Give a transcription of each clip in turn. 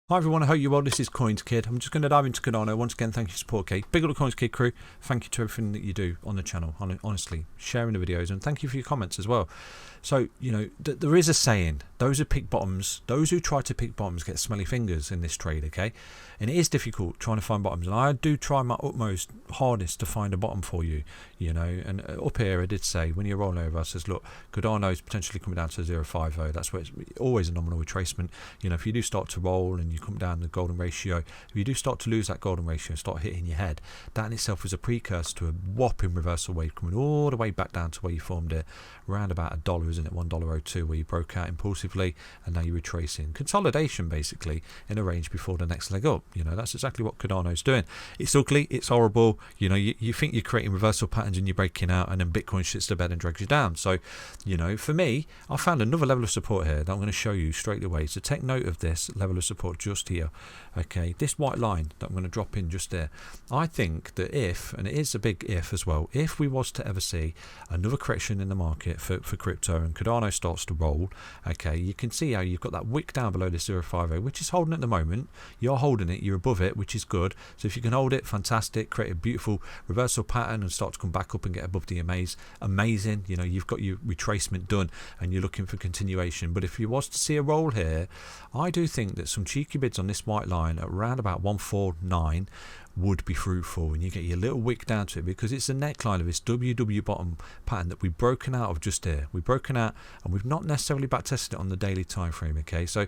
Hi everyone, I hope you're well. This is CoinsKid. I'm just going to dive into Cardano. Once again, thank you for support, okay? Big up the CoinsKid crew. Thank you to everything that you do on the channel, honestly, sharing the videos, and thank you for your comments as well. So, you know, there is a saying, those who pick bottoms, those who try to pick bottoms get smelly fingers in this trade, okay? And it is difficult trying to find bottoms, and I do try my utmost hardest to find a bottom for you, you know. And up here I did say, when you're rolling over, I says, look, Cardano is potentially coming down to 0.50. That's where it's always a nominal retracement. You know, if you do start to roll and you come down the golden ratio, if you do start to lose that golden ratio and start hitting your head, that in itself is a precursor to a whopping reversal wave coming all the way back down to where you formed it, around about $1, isn't it? $1.02, where you broke out impulsively and now you're retracing. Consolidation basically in a range before the next leg up. You know, that's exactly what Cardano's doing. It's ugly, it's horrible. You know, you think you're creating reversal patterns and you're breaking out, and then Bitcoin shits the bed and drags you down. So, you know, for me, I found another level of support here that I'm going to show you straight away. So take note of this level of support just here. Okay, this white line that I'm going to drop in just there. I think that if, and it is a big if as well, if we was to ever see another correction in the market for crypto and Cardano starts to roll, okay, you can see how you've got that wick down below this 0.50, which is holding at the moment. You're holding it, you're above it, which is good. So if you can hold it, fantastic, create a beautiful reversal pattern and start to come back up and get above the amazing. You know, you've got your retracement done and you're looking for continuation. But if you was to see a roll here, I do think that some cheeky bids on this white line at around about 149 would be fruitful, and you get your little wick down to it, because it's the neckline of this WW bottom pattern that we've broken out of just here. We've broken out and we've not necessarily back tested it on the daily time frame, okay? So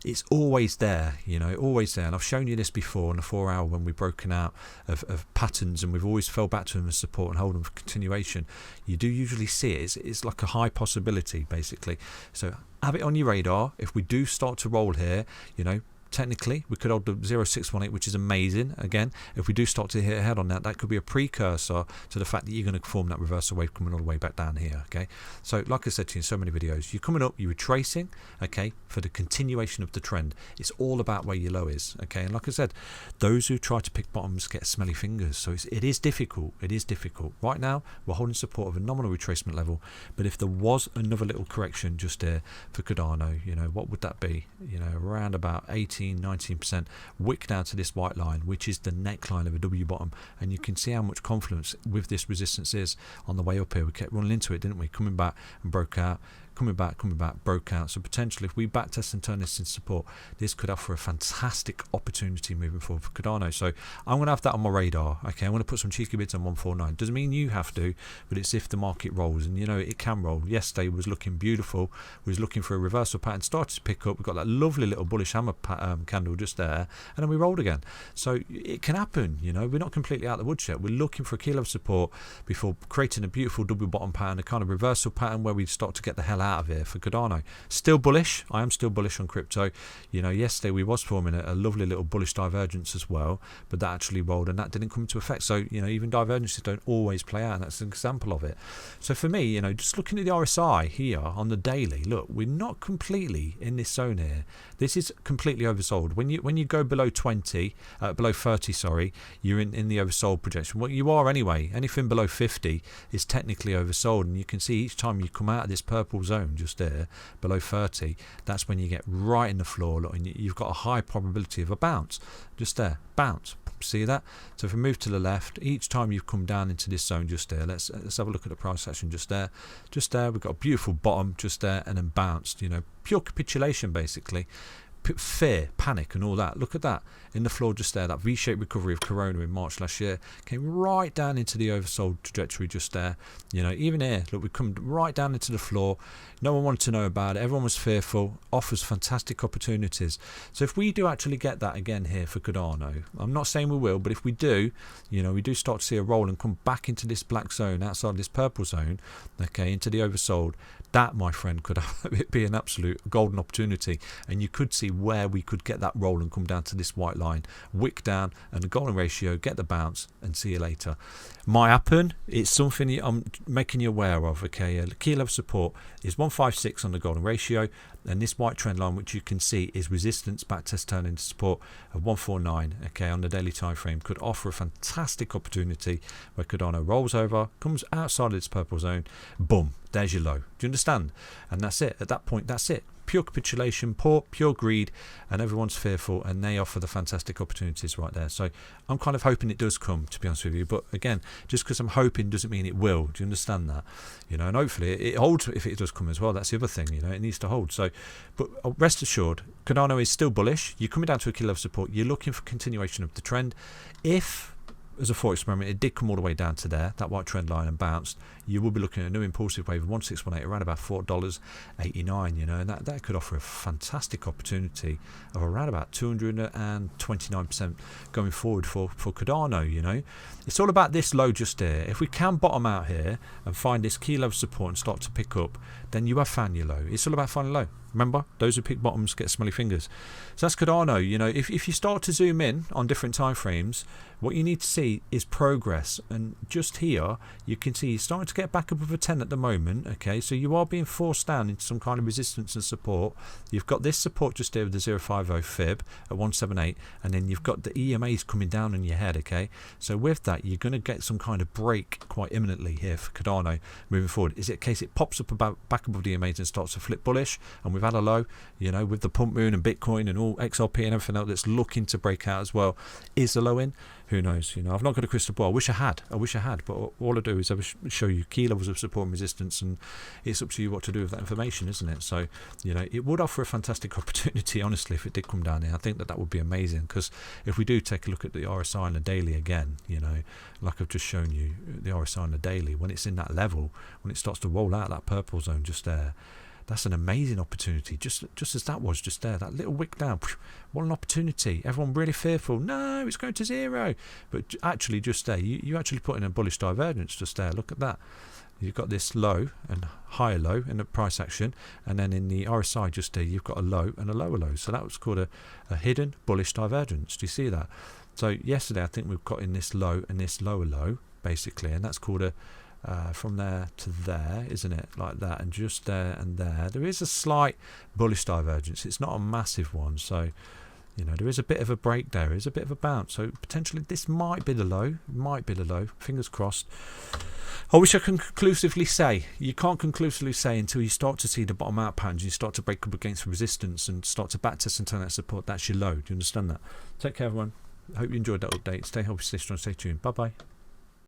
it's always there, you know, always there. And I've shown you this before on the 4 hour when we've broken out of patterns and we've always fell back to them as support and hold them for continuation. You do usually see it. It's like a high possibility basically. So have it on your radar. If we do start to roll here, you know, technically we could hold the 0.618, which is amazing. Again, if we do start to hit ahead on that, that could be a precursor to the fact that you're going to form that reversal wave coming all the way back down here. Okay, so like I said to you in so many videos, you're coming up, you're retracing, okay, for the continuation of the trend. It's all about where your low is, okay? And like I said, those who try to pick bottoms get smelly fingers. So it is difficult. It is difficult. Right now we're holding support of a nominal retracement level, but if there was another little correction just there for Cardano, you know, what would that be? You know, around about 19% wick down to this white line, which is the neckline of a W bottom. And you can see how much confluence with this resistance is on the way up here. We kept running into it, didn't we? Coming back and broke out, coming back, broke out. So potentially if we backtest and turn this into support, this could offer a fantastic opportunity moving forward for Cardano. So I'm going to have that on my radar. Okay, I'm going to put some cheeky bids on 149. Doesn't mean you have to, but it's if the market rolls, and you know it can roll. Yesterday was looking beautiful. We was looking for a reversal pattern, started to pick up. We've got that lovely little bullish hammer candle just there, and then we rolled again. So it can happen, you know. We're not completely out of the woods yet. We're looking for a key level support before creating a beautiful double bottom pattern, a kind of reversal pattern where we start to get the hell out of here for Cardano. Still bullish. I am still bullish on crypto. You know, yesterday we was forming a lovely little bullish divergence as well, but that actually rolled and that didn't come into effect. So, you know, even divergences don't always play out, and that's an example of it. So for me, you know, just looking at the RSI here on the daily, look, we're not completely in this zone here. This is completely oversold. When you go below 30, sorry, you're in the oversold projection. Well, you are anyway. Anything below 50 is technically oversold, and you can see each time you come out of this purple zone just there below 30, that's when you get right in the floor. Look, and you've got a high probability of a bounce just there, bounce. See that? So if we move to the left, each time you've come down into this zone just there, let's have a look at the price action just there, we've got a beautiful bottom just there and then bounced, you know, pure capitulation basically. Fear, panic and all that. Look at that in the floor just there. That V-shaped recovery of Corona in March last year came right down into the oversold trajectory just there. You know, even here, look, we come right down into the floor. No one wanted to know about it. Everyone was fearful. Offers fantastic opportunities. So if we do actually get that again here for Cardano, I'm not saying we will, but if we do, you know, we do start to see a roll and come back into this black zone outside this purple zone, okay, into the oversold, that, my friend, could be an absolute golden opportunity, and you could see where we could get that roll and come down to this white line, wick down and the golden ratio, get the bounce and see you later. Might happen. It's something I'm making you aware of. Okay, key level support is 156 on the golden ratio, and this white trend line, which you can see is resistance, back test turn into support of 149, okay, on the daily time frame, could offer a fantastic opportunity where Cardano rolls over, comes outside of its purple zone, boom, there's your low. Do you understand? And that's it. At that point, that's it. pure capitulation, pure greed, and everyone's fearful, and they offer the fantastic opportunities right there. So I'm kind of hoping it does come, to be honest with you. But again, just because I'm hoping doesn't mean it will. Do you understand that? You know, and hopefully it holds if it does come as well. That's the other thing, you know, it needs to hold. So, but rest assured, Cardano is still bullish. You're coming down to a key level support. You're looking for continuation of the trend. If, as a thought experiment, it did come all the way down to there, that white trend line, and bounced, you will be looking at a new impulsive wave of 1618 around about $4.89, you know, and that could offer a fantastic opportunity of around about 229% going forward for Cardano, you know. It's all about this low just here. If we can bottom out here and find this key level support and start to pick up, then you have found your low. It's all about finding low. Remember, those who pick bottoms get smelly fingers. So that's Cardano. You know, if you start to zoom in on different time frames, what you need to see is progress. And just here, you can see you're starting to get back above a 10 at the moment. Okay, so you are being forced down into some kind of resistance and support. You've got this support just here with the 050 fib at 178, and then you've got the EMAs coming down on your head. Okay, so with that, you're going to get some kind of break quite imminently here for Cardano moving forward. Is it a case it pops up about back above the EMAs and starts to flip bullish, and we've had a low, you know, with the pump moon and Bitcoin and all XRP and everything else that's looking to break out as well? Is the low in? Who knows? You know, I've not got a crystal ball. I wish I had, but all I do is show you key levels of support and resistance, and it's up to you what to do with that information, isn't it? So, you know, it would offer a fantastic opportunity, honestly, if it did come down here. I think that would be amazing, because if we do take a look at the RSI on the daily again, you know, like I've just shown you, the RSI on the daily, when it's in that level, when it starts to roll out that purple zone just there, that's an amazing opportunity, just as that was just there, that little wick down. What an opportunity. Everyone really fearful, no, it's going to zero, but actually just there, you actually put in a bullish divergence just there. Look at that. You've got this low and higher low in the price action, and then in the RSI just there, you've got a low and a lower low. So that was called a hidden bullish divergence. Do you see that? So yesterday, I think we've got in this low and this lower low, basically, and that's called a from there to there, isn't it? Like that, and just there and there. There is a slight bullish divergence. It's not a massive one, so you know there is a bit of a break there. There is a bit of a bounce. So potentially this might be the low. Might be the low. Fingers crossed. I wish I can conclusively say. You can't conclusively say until you start to see the bottom out patterns. You start to break up against resistance and start to backtest and turn that support. That's your low. Do you understand that? Take care, everyone. I hope you enjoyed that update. Stay healthy, stay strong, stay tuned. Bye bye.